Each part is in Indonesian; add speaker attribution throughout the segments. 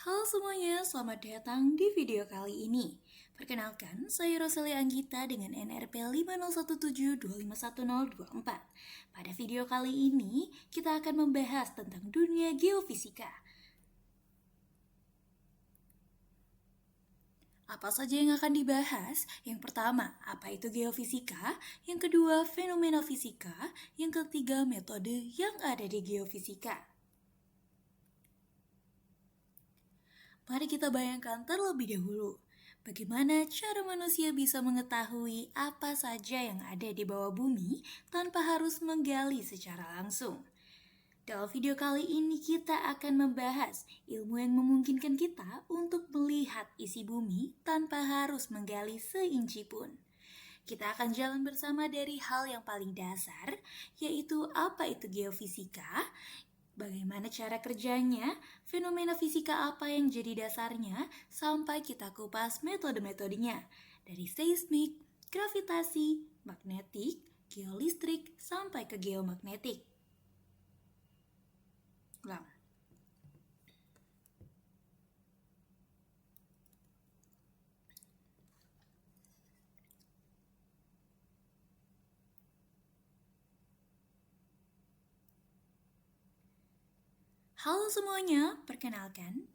Speaker 1: Halo semuanya, selamat datang di video kali ini. Perkenalkan, saya Rosalia Anggita dengan NRP 50172511024. Pada video kali ini, kita akan membahas tentang dunia geofisika. Apa saja yang akan dibahas? Yang pertama, apa itu geofisika? Yang kedua, fenomena fisika. Yang ketiga, metode yang ada di geofisika. Mari kita bayangkan terlebih dahulu, bagaimana cara manusia bisa mengetahui apa saja yang ada di bawah bumi tanpa harus menggali secara langsung. Dalam video kali ini kita akan membahas ilmu yang memungkinkan kita untuk melihat isi bumi tanpa harus menggali seinci pun. Kita akan jalan bersama dari hal yang paling dasar, yaitu apa itu geofisika, bagaimana cara kerjanya, fenomena fisika apa yang jadi dasarnya, sampai kita kupas metode-metodenya dari seismik, gravitasi, magnetik, geolistrik, sampai ke geomagnetik. Ulang. Halo semuanya, perkenalkan.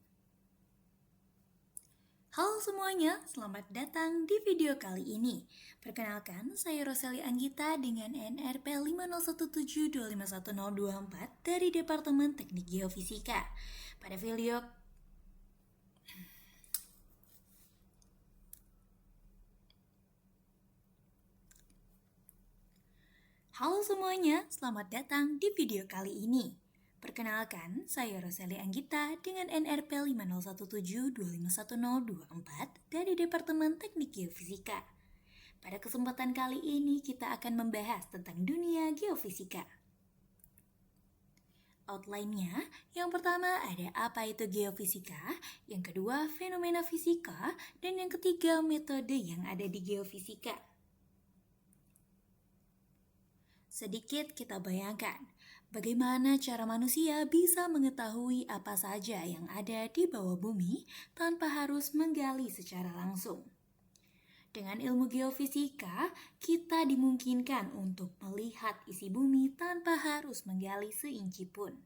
Speaker 1: Halo semuanya, selamat datang di video kali ini. Perkenalkan, saya Roseli Anggita dengan NRP 50172511024 dari Departemen Teknik Geofisika. Pada video Halo semuanya, selamat datang di video kali ini. Perkenalkan, saya Roseli Anggita dengan NRP 50172511024 dari Departemen Teknik Geofisika. Pada kesempatan kali ini kita akan membahas tentang dunia geofisika. Outline-nya, yang pertama ada apa itu geofisika, yang kedua fenomena fisika, dan yang ketiga metode yang ada di geofisika. Sedikit kita bayangkan, bagaimana cara manusia bisa mengetahui apa saja yang ada di bawah bumi tanpa harus menggali secara langsung. Dengan ilmu geofisika, kita dimungkinkan untuk melihat isi bumi tanpa harus menggali seinci pun.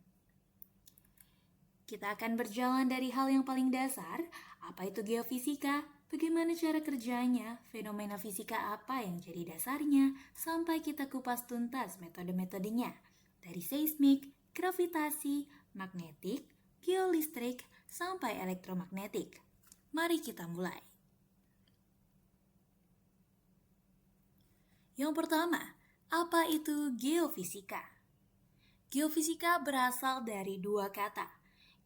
Speaker 1: Kita akan berjalan dari hal yang paling dasar, apa itu geofisika, bagaimana cara kerjanya, fenomena fisika apa yang jadi dasarnya, sampai kita kupas tuntas metode-metodenya, dari seismik, gravitasi, magnetik, geolistrik, sampai elektromagnetik. Mari kita mulai. Yang pertama, apa itu geofisika? Geofisika berasal dari dua kata,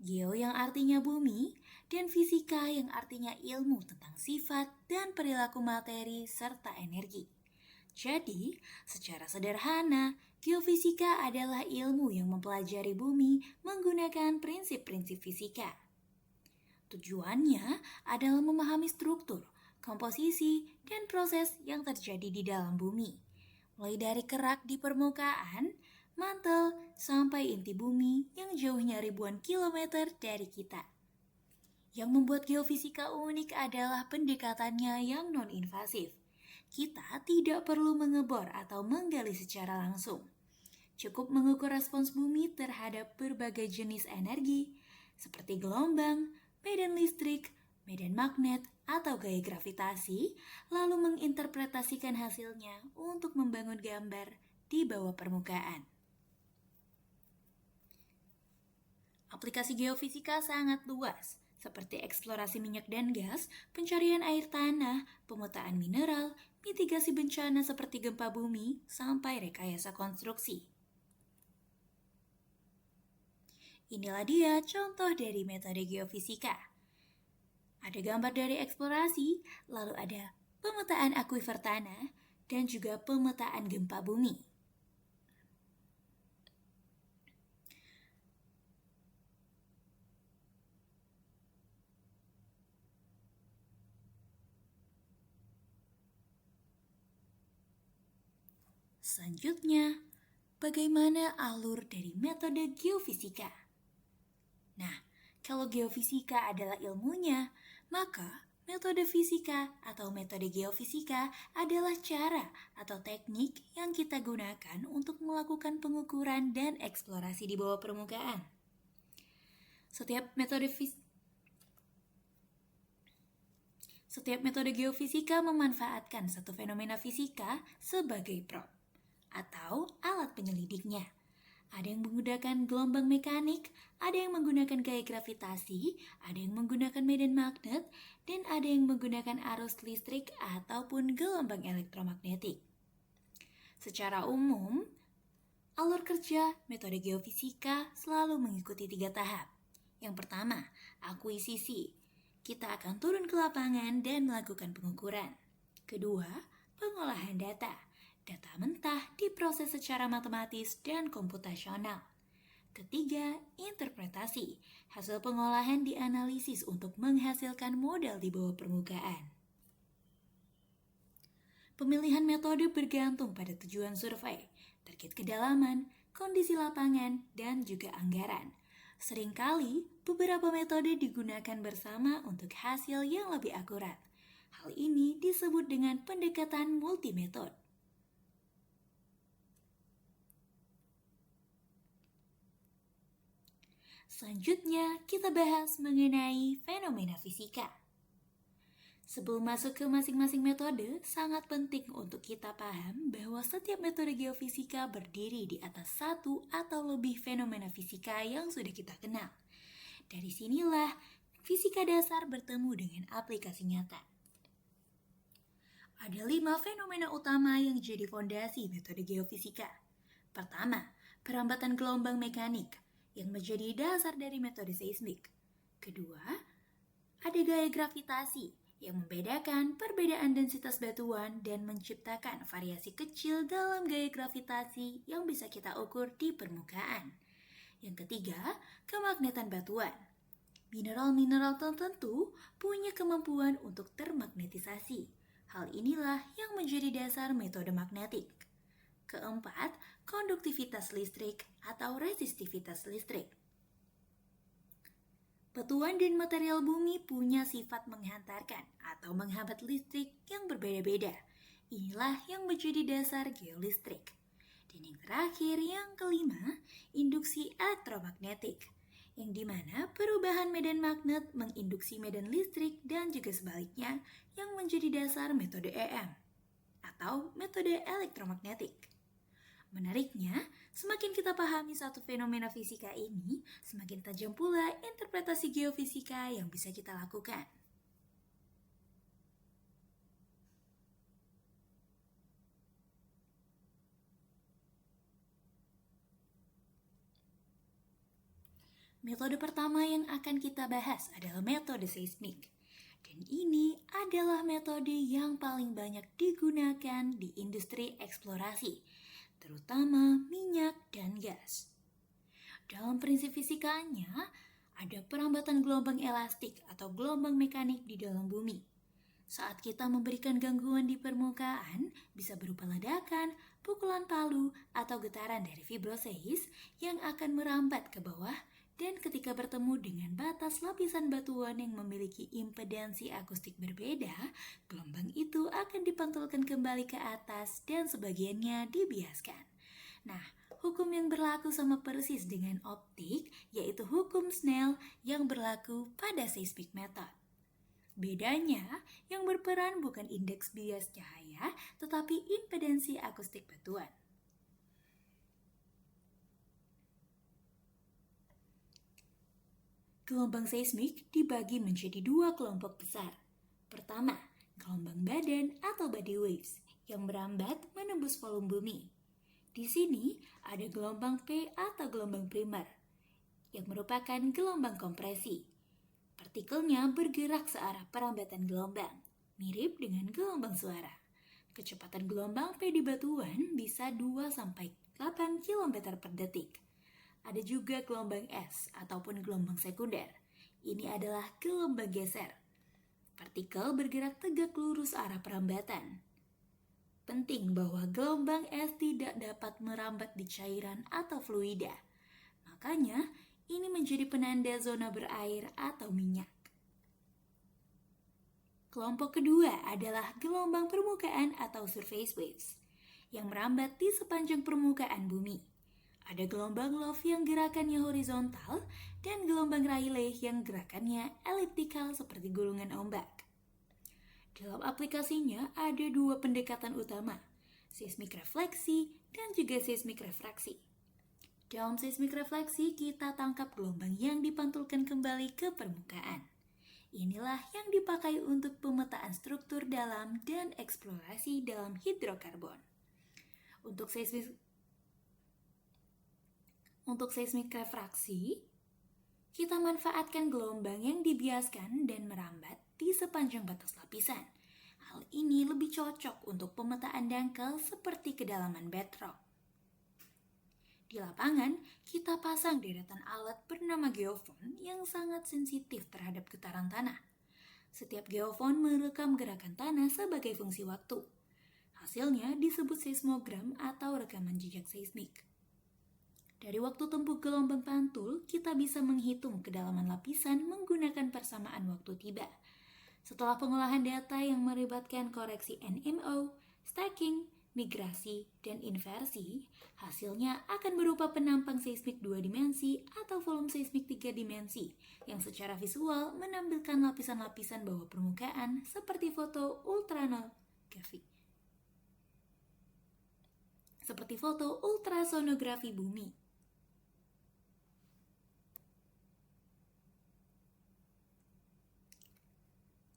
Speaker 1: geo yang artinya bumi, dan fisika yang artinya ilmu tentang sifat dan perilaku materi serta energi. Jadi, secara sederhana, geofisika adalah ilmu yang mempelajari bumi menggunakan prinsip-prinsip fisika. Tujuannya adalah memahami struktur, komposisi, dan proses yang terjadi di dalam bumi, mulai dari kerak di permukaan, mantel, sampai inti bumi yang jauhnya ribuan kilometer dari kita. Yang membuat geofisika unik adalah pendekatannya yang non-invasif. Kita tidak perlu mengebor atau menggali secara langsung. Cukup mengukur respons bumi terhadap berbagai jenis energi, seperti gelombang, medan listrik, medan magnet, atau gaya gravitasi, lalu menginterpretasikan hasilnya untuk membangun gambar di bawah permukaan. Aplikasi geofisika sangat luas, seperti eksplorasi minyak dan gas, pencarian air tanah, pemetaan mineral, mitigasi bencana seperti gempa bumi, sampai rekayasa konstruksi. Inilah dia contoh dari metode geofisika. Ada gambar dari eksplorasi, lalu ada pemetaan akuifer tanah, dan juga pemetaan gempa bumi. Selanjutnya, bagaimana alur dari metode geofisika? Nah, Kalau geofisika adalah ilmunya, maka metode fisika atau metode geofisika adalah cara atau teknik yang kita gunakan untuk melakukan pengukuran dan eksplorasi di bawah permukaan. Setiap metode geofisika memanfaatkan satu fenomena fisika sebagai prop atau alat penyelidiknya. Ada yang menggunakan gelombang mekanik, ada yang menggunakan gaya gravitasi, ada yang menggunakan medan magnet, dan ada yang menggunakan arus listrik ataupun gelombang elektromagnetik. Secara umum, alur kerja metode geofisika selalu mengikuti 3 tahap. Yang pertama, akuisisi. Kita akan turun ke lapangan dan melakukan pengukuran. Kedua, pengolahan data. Data mentah diproses secara matematis dan komputasional. Ketiga, interpretasi. Hasil pengolahan dianalisis untuk menghasilkan model di bawah permukaan. Pemilihan metode bergantung pada tujuan survei, target kedalaman, kondisi lapangan, dan juga anggaran. Seringkali, beberapa metode digunakan bersama untuk hasil yang lebih akurat. Hal ini disebut dengan pendekatan multimetode. Selanjutnya, kita bahas mengenai fenomena fisika. Sebelum masuk ke masing-masing metode, sangat penting untuk kita paham bahwa setiap metode geofisika berdiri di atas satu atau lebih fenomena fisika yang sudah kita kenal. Dari sinilah fisika dasar bertemu dengan aplikasi nyata. Ada 5 fenomena utama yang jadi fondasi metode geofisika. Pertama, perambatan gelombang mekanik yang menjadi dasar dari metode seismik. Kedua, ada gaya gravitasi yang membedakan perbedaan densitas batuan dan menciptakan variasi kecil dalam gaya gravitasi yang bisa kita ukur di permukaan. Yang ketiga, kemagnetan batuan. Mineral-mineral tertentu punya kemampuan untuk termagnetisasi. Hal inilah yang menjadi dasar metode magnetik. Keempat, konduktivitas listrik atau resistivitas listrik. Batuan dan material bumi punya sifat menghantarkan atau menghambat listrik yang berbeda-beda. Inilah yang menjadi dasar geolistrik. Dan yang terakhir, yang kelima, induksi elektromagnetik, yang dimana perubahan medan magnet menginduksi medan listrik dan juga sebaliknya, yang menjadi dasar metode EM atau metode elektromagnetik. Menariknya, semakin kita pahami satu fenomena fisika ini, semakin tajam pula interpretasi geofisika yang bisa kita lakukan. Metode pertama yang akan kita bahas adalah metode seismik. Dan ini adalah metode yang paling banyak digunakan di industri eksplorasi, terutama minyak dan gas. Dalam prinsip fisikanya, ada perambatan gelombang elastik atau gelombang mekanik di dalam bumi. Saat kita memberikan gangguan di permukaan, bisa berupa ledakan, pukulan palu, atau getaran dari vibroseis yang akan merambat ke bawah, dan ketika bertemu dengan batas lapisan batuan yang memiliki impedansi akustik berbeda, gelombang itu akan dipantulkan kembali ke atas dan sebagiannya dibiaskan. Nah, hukum yang berlaku sama persis dengan optik, yaitu hukum Snell yang berlaku pada seismic method. Bedanya, yang berperan bukan indeks bias cahaya, tetapi impedansi akustik batuan. Gelombang seismik dibagi menjadi 2 kelompok besar. Pertama, gelombang badan atau body waves yang merambat menembus volume bumi. Di sini ada gelombang P atau gelombang primer yang merupakan gelombang kompresi. Partikelnya bergerak searah perambatan gelombang, mirip dengan gelombang suara. Kecepatan gelombang P di batuan bisa 2-8 km per detik. Ada juga gelombang S ataupun gelombang sekunder. Ini adalah gelombang geser. Partikel bergerak tegak lurus arah perambatan. Penting bahwa gelombang S tidak dapat merambat di cairan atau fluida. Makanya, Ini menjadi penanda zona berair atau minyak. Kelompok kedua adalah gelombang permukaan atau surface waves yang merambat di sepanjang permukaan bumi. Ada gelombang Love yang gerakannya horizontal dan gelombang Rayleigh yang gerakannya elliptikal seperti gulungan ombak. Dalam aplikasinya ada dua pendekatan utama, seismik refleksi dan juga seismik refraksi. Dalam seismik refleksi kita tangkap gelombang yang dipantulkan kembali ke permukaan. Inilah yang dipakai untuk pemetaan struktur dalam dan eksplorasi dalam hidrokarbon. Untuk seismik refraksi, kita manfaatkan gelombang yang dibiaskan dan merambat di sepanjang batas lapisan. Hal ini lebih cocok untuk pemetaan dangkal seperti kedalaman bedrock. Di lapangan, kita pasang deretan alat bernama geofon yang sangat sensitif terhadap getaran tanah. Setiap geofon merekam gerakan tanah sebagai fungsi waktu. Hasilnya disebut seismogram atau rekaman jejak seismik. Dari waktu tempuh gelombang pantul, kita bisa menghitung kedalaman lapisan menggunakan persamaan waktu tiba. Setelah pengolahan data yang melibatkan koreksi NMO, stacking, migrasi, dan inversi, hasilnya akan berupa penampang seismik 2 dimensi atau volume seismik 3 dimensi yang secara visual menampilkan lapisan-lapisan bawah permukaan seperti foto ultrasonografi bumi.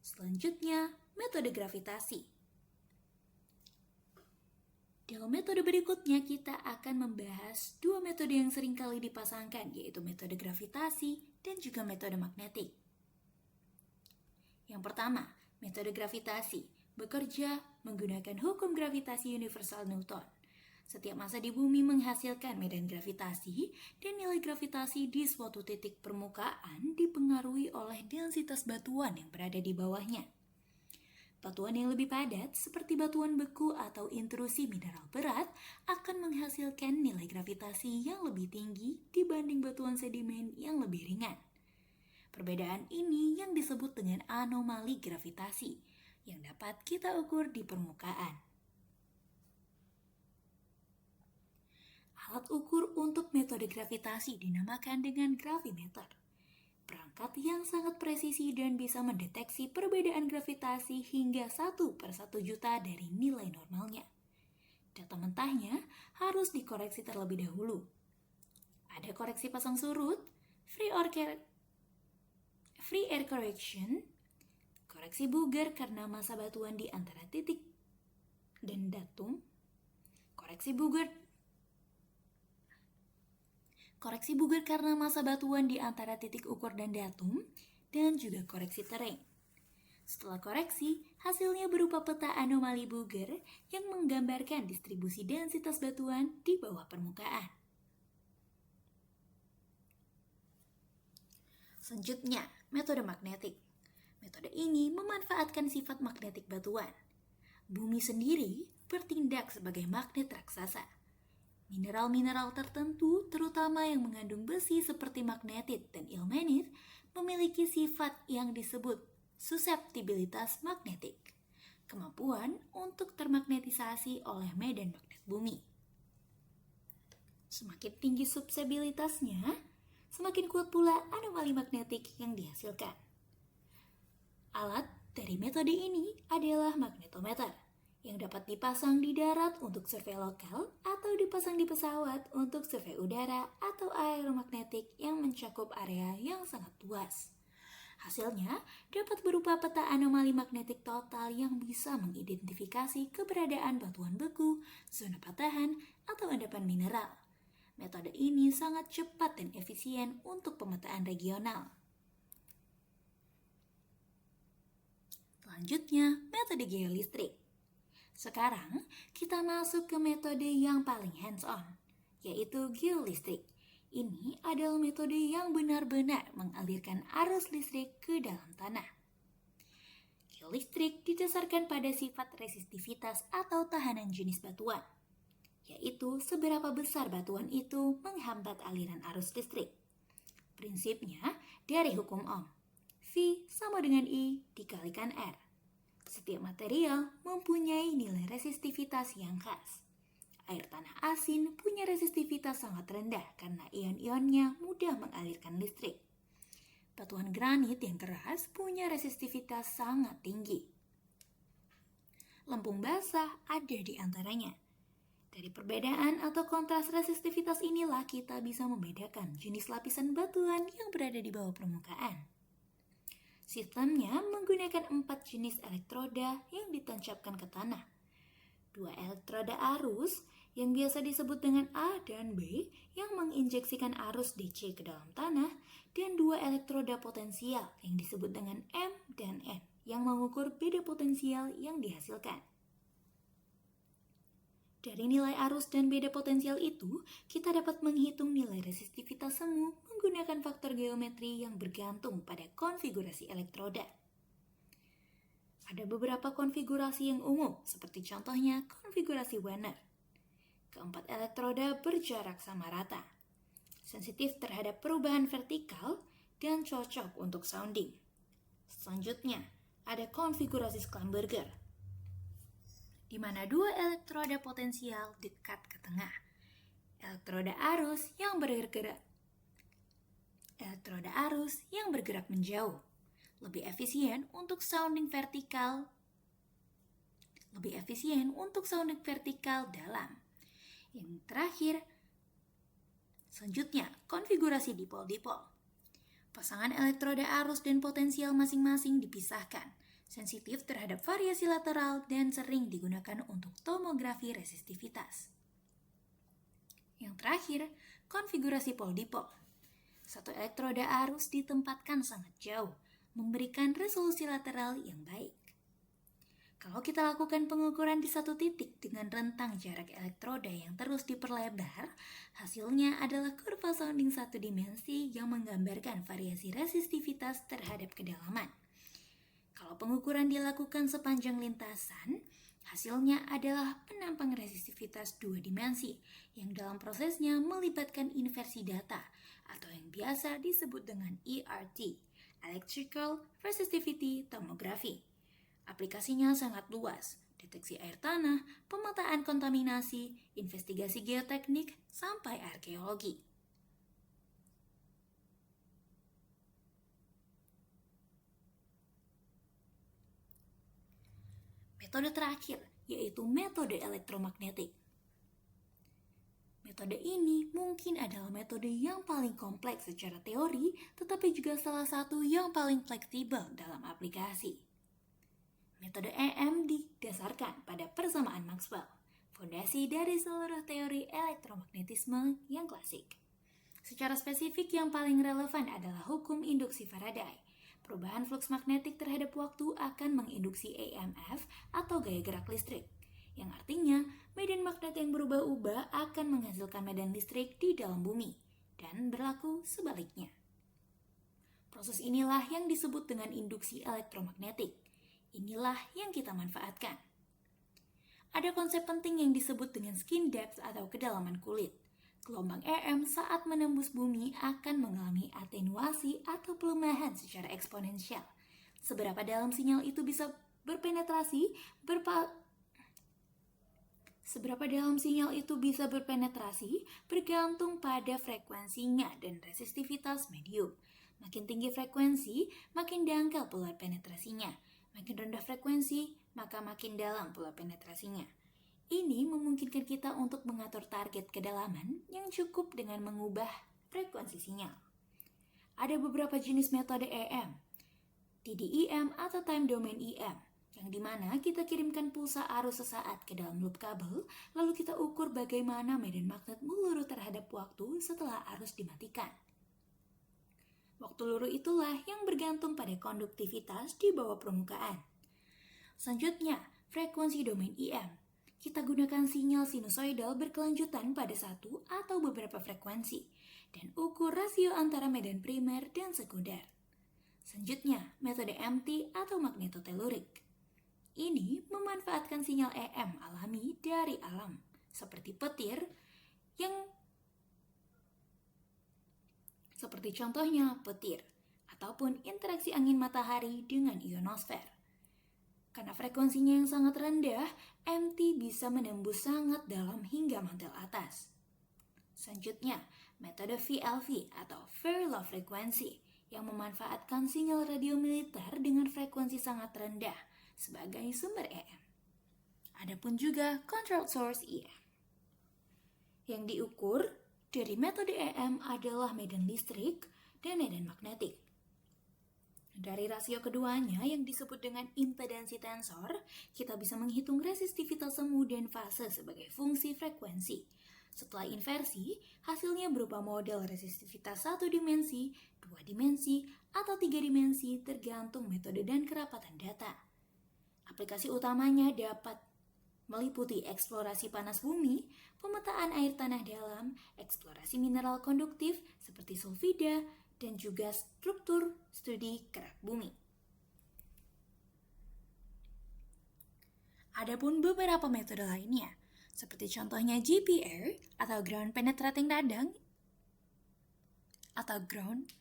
Speaker 1: Selanjutnya, metode gravitasi. Dalam metode berikutnya kita akan membahas dua metode yang sering kali dipasangkan, yaitu metode gravitasi dan juga metode magnetik. Yang pertama, metode gravitasi bekerja menggunakan hukum gravitasi universal Newton. Setiap massa di bumi menghasilkan medan gravitasi dan nilai gravitasi di suatu titik permukaan dipengaruhi oleh densitas batuan yang berada di bawahnya. Batuan yang lebih padat, seperti batuan beku atau intrusi mineral berat, akan menghasilkan nilai gravitasi yang lebih tinggi dibanding batuan sedimen yang lebih ringan. Perbedaan ini yang disebut dengan anomali gravitasi, yang dapat kita ukur di permukaan. Alat ukur untuk metode gravitasi dinamakan dengan gravimeter. Perangkat yang sangat presisi dan bisa mendeteksi perbedaan gravitasi hingga 1/1 juta dari nilai normalnya. Data mentahnya harus dikoreksi terlebih dahulu. Ada koreksi pasang surut, free air correction, koreksi bugar karena massa batuan di antara titik dan datum, koreksi bugar karena massa batuan di antara titik ukur dan datum, dan juga koreksi tereng. Setelah koreksi, hasilnya berupa peta anomali bugar yang menggambarkan distribusi densitas batuan di bawah permukaan. Selanjutnya, metode magnetik. Metode ini memanfaatkan sifat magnetik batuan. Bumi sendiri bertindak sebagai magnet raksasa. Mineral-mineral tertentu, terutama yang mengandung besi seperti magnetit dan ilmenit, memiliki sifat yang disebut suseptibilitas magnetik, kemampuan untuk termagnetisasi oleh medan magnet bumi. Semakin tinggi suseptibilitasnya, semakin kuat pula anomali magnetik yang dihasilkan. Alat dari metode ini adalah magnetometer, yang dapat dipasang di darat untuk survei lokal atau dipasang di pesawat untuk survei udara atau aeromagnetik yang mencakup area yang sangat luas. Hasilnya dapat berupa peta anomali magnetik total yang bisa mengidentifikasi keberadaan batuan beku, zona patahan, atau endapan mineral. Metode ini sangat cepat dan efisien untuk pemetaan regional. Selanjutnya, metode geolistrik. Sekarang, kita masuk ke metode yang paling hands-on, yaitu geolistrik. Ini adalah metode yang benar-benar mengalirkan arus listrik ke dalam tanah. Geolistrik didasarkan pada sifat resistivitas atau tahanan jenis batuan, yaitu seberapa besar batuan itu menghambat aliran arus listrik. Prinsipnya dari hukum Ohm. V sama dengan I dikalikan R. Setiap material mempunyai nilai resistivitas yang khas. Air tanah asin punya resistivitas sangat rendah karena ion-ionnya mudah mengalirkan listrik. Batuan granit yang keras punya resistivitas sangat tinggi. Lempung basah ada di antaranya. Dari perbedaan atau kontras resistivitas inilah kita bisa membedakan jenis lapisan batuan yang berada di bawah permukaan. Sistemnya menggunakan 4 jenis elektroda yang ditancapkan ke tanah. 2 elektroda arus yang biasa disebut dengan A dan B yang menginjeksikan arus DC ke dalam tanah, dan 2 elektroda potensial yang disebut dengan M dan N yang mengukur beda potensial yang dihasilkan. Dari nilai arus dan beda potensial itu, kita dapat menghitung nilai resistivitas semu menggunakan faktor geometri yang bergantung pada konfigurasi elektroda. Ada beberapa konfigurasi yang umum, seperti contohnya konfigurasi Wiener. Keempat elektroda berjarak sama rata, sensitif terhadap perubahan vertikal, dan cocok untuk sounding. Selanjutnya, ada konfigurasi Schlumberger, di mana 2 elektroda potensial dekat ke tengah. Elektroda arus yang bergerak menjauh, lebih efisien untuk sounding vertikal dalam. Yang terakhir, selanjutnya konfigurasi dipol-dipol. Pasangan elektroda arus dan potensial masing-masing dipisahkan, sensitif terhadap variasi lateral dan sering digunakan untuk tomografi resistivitas. Yang terakhir, konfigurasi pol-dipol. Satu elektroda arus ditempatkan sangat jauh, memberikan resolusi lateral yang baik. Kalau kita lakukan pengukuran di satu titik dengan rentang jarak elektroda yang terus diperlebar, hasilnya adalah kurva sounding satu dimensi yang menggambarkan variasi resistivitas terhadap kedalaman. Kalau pengukuran dilakukan sepanjang lintasan, hasilnya adalah penampang resistivitas 2 dimensi yang dalam prosesnya melibatkan inversi data atau yang biasa disebut dengan ERT, Electrical Resistivity Tomography. Aplikasinya sangat luas, deteksi air tanah, pemetaan kontaminasi, investigasi geoteknik, sampai arkeologi. Metode terakhir, yaitu metode elektromagnetik. Metode ini mungkin adalah metode yang paling kompleks secara teori, tetapi juga salah satu yang paling fleksibel dalam aplikasi. Metode EM didasarkan pada persamaan Maxwell, fondasi dari seluruh teori elektromagnetisme yang klasik. Secara spesifik yang paling relevan adalah hukum induksi Faraday. Perubahan fluks magnetik terhadap waktu akan menginduksi EMF atau gaya gerak listrik, yang artinya medan magnet yang berubah-ubah akan menghasilkan medan listrik di dalam bumi, dan berlaku sebaliknya. Proses inilah yang disebut dengan induksi elektromagnetik. Inilah yang kita manfaatkan. Ada konsep penting yang disebut dengan skin depth atau kedalaman kulit. Gelombang EM saat menembus bumi akan mengalami atenuasi atau pelemahan secara eksponensial. Seberapa dalam sinyal itu bisa berpenetrasi bergantung pada frekuensinya dan resistivitas medium. Makin tinggi frekuensi, makin dangkal pola penetrasinya. Makin rendah frekuensi, maka makin dalam pola penetrasinya. Ini memungkinkan kita untuk mengatur target kedalaman yang cukup dengan mengubah frekuensi sinyal. Ada beberapa jenis metode EM, TDEM atau Time Domain EM, yang dimana kita kirimkan pulsa arus sesaat ke dalam loop kabel, lalu kita ukur bagaimana medan magnet meluru terhadap waktu setelah arus dimatikan. Waktu luru itulah yang bergantung pada konduktivitas di bawah permukaan. Selanjutnya, frekuensi domain EM. Kita gunakan sinyal sinusoidal berkelanjutan pada satu atau beberapa frekuensi, dan ukur rasio antara medan primer dan sekunder. Selanjutnya, metode MT atau magnetotelurik. Ini memanfaatkan sinyal EM alami dari alam, seperti petir yang seperti contohnya petir, ataupun interaksi angin matahari dengan ionosfer. Karena frekuensinya yang sangat rendah, MT bisa menembus sangat dalam hingga mantel atas. Selanjutnya, metode VLV atau Very Low Frequency yang memanfaatkan sinyal radio militer dengan frekuensi sangat rendah sebagai sumber EM. Adapun juga Controlled Source EM. Yang diukur dari metode EM adalah medan listrik dan medan magnetik. Dari rasio keduanya yang disebut dengan impedansi tensor, kita bisa menghitung resistivitas semu dan fase sebagai fungsi frekuensi. Setelah inversi, hasilnya berupa model resistivitas 1 dimensi, 2 dimensi, atau 3 dimensi tergantung metode dan kerapatan data. Aplikasi utamanya dapat meliputi eksplorasi panas bumi, pemetaan air tanah dalam, eksplorasi mineral konduktif seperti sulfida, dan juga struktur studi kerak bumi. Adapun beberapa metode lainnya, seperti contohnya GPR atau Ground Penetrating Radar atau ground.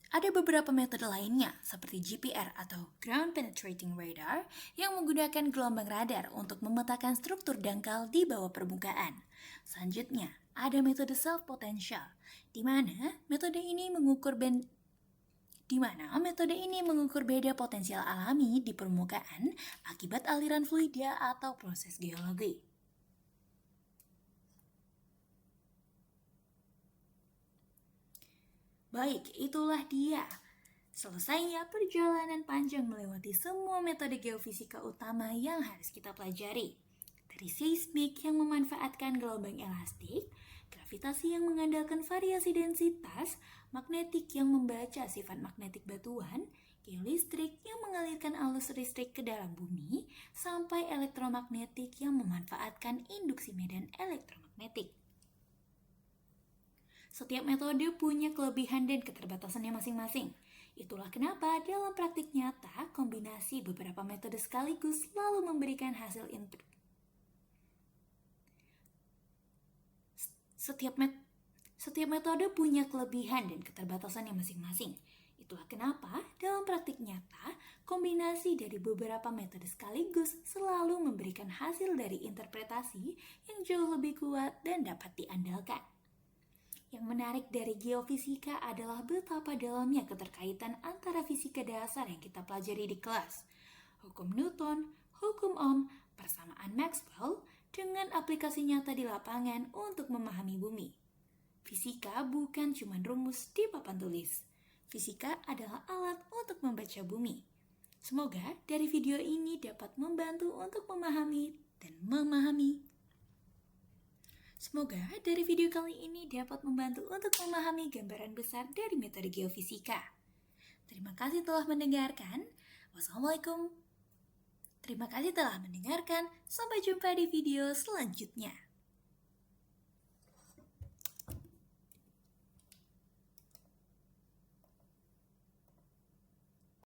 Speaker 1: Ada beberapa metode lainnya seperti GPR atau Ground Penetrating Radar yang menggunakan gelombang radar untuk memetakan struktur dangkal di bawah permukaan. Selanjutnya, ada metode self-potential, di mana metode ini mengukur beda potensial alami di permukaan akibat aliran fluida atau proses geologi. Baik, itulah dia. Selesainya perjalanan panjang melewati semua metode geofisika utama yang harus kita pelajari. Dari seismik yang memanfaatkan gelombang elastik, gravitasi yang mengandalkan variasi densitas, magnetik yang membaca sifat magnetik batuan, geolistrik yang mengalirkan arus listrik ke dalam bumi, sampai elektromagnetik yang memanfaatkan induksi medan elektromagnetik. Setiap metode punya kelebihan dan keterbatasannya masing-masing. Itulah kenapa dalam praktik nyata, kombinasi beberapa metode sekaligus selalu memberikan hasil Setiap metode punya kelebihan dan keterbatasannya masing-masing. Itulah kenapa dalam praktik nyata, kombinasi dari beberapa metode sekaligus selalu memberikan hasil dari interpretasi yang jauh lebih kuat dan dapat diandalkan. Yang menarik dari geofisika adalah betapa dalamnya keterkaitan antara fisika dasar yang kita pelajari di kelas, hukum Newton, hukum Ohm, persamaan Maxwell, dengan aplikasi nyata di lapangan untuk memahami bumi. Fisika bukan cuma rumus di papan tulis. Fisika adalah alat untuk membaca bumi. Semoga dari video ini dapat membantu untuk memahami gambaran besar dari metode geofisika. Terima kasih telah mendengarkan. Wassalamualaikum. Terima kasih telah mendengarkan. Sampai jumpa di video selanjutnya.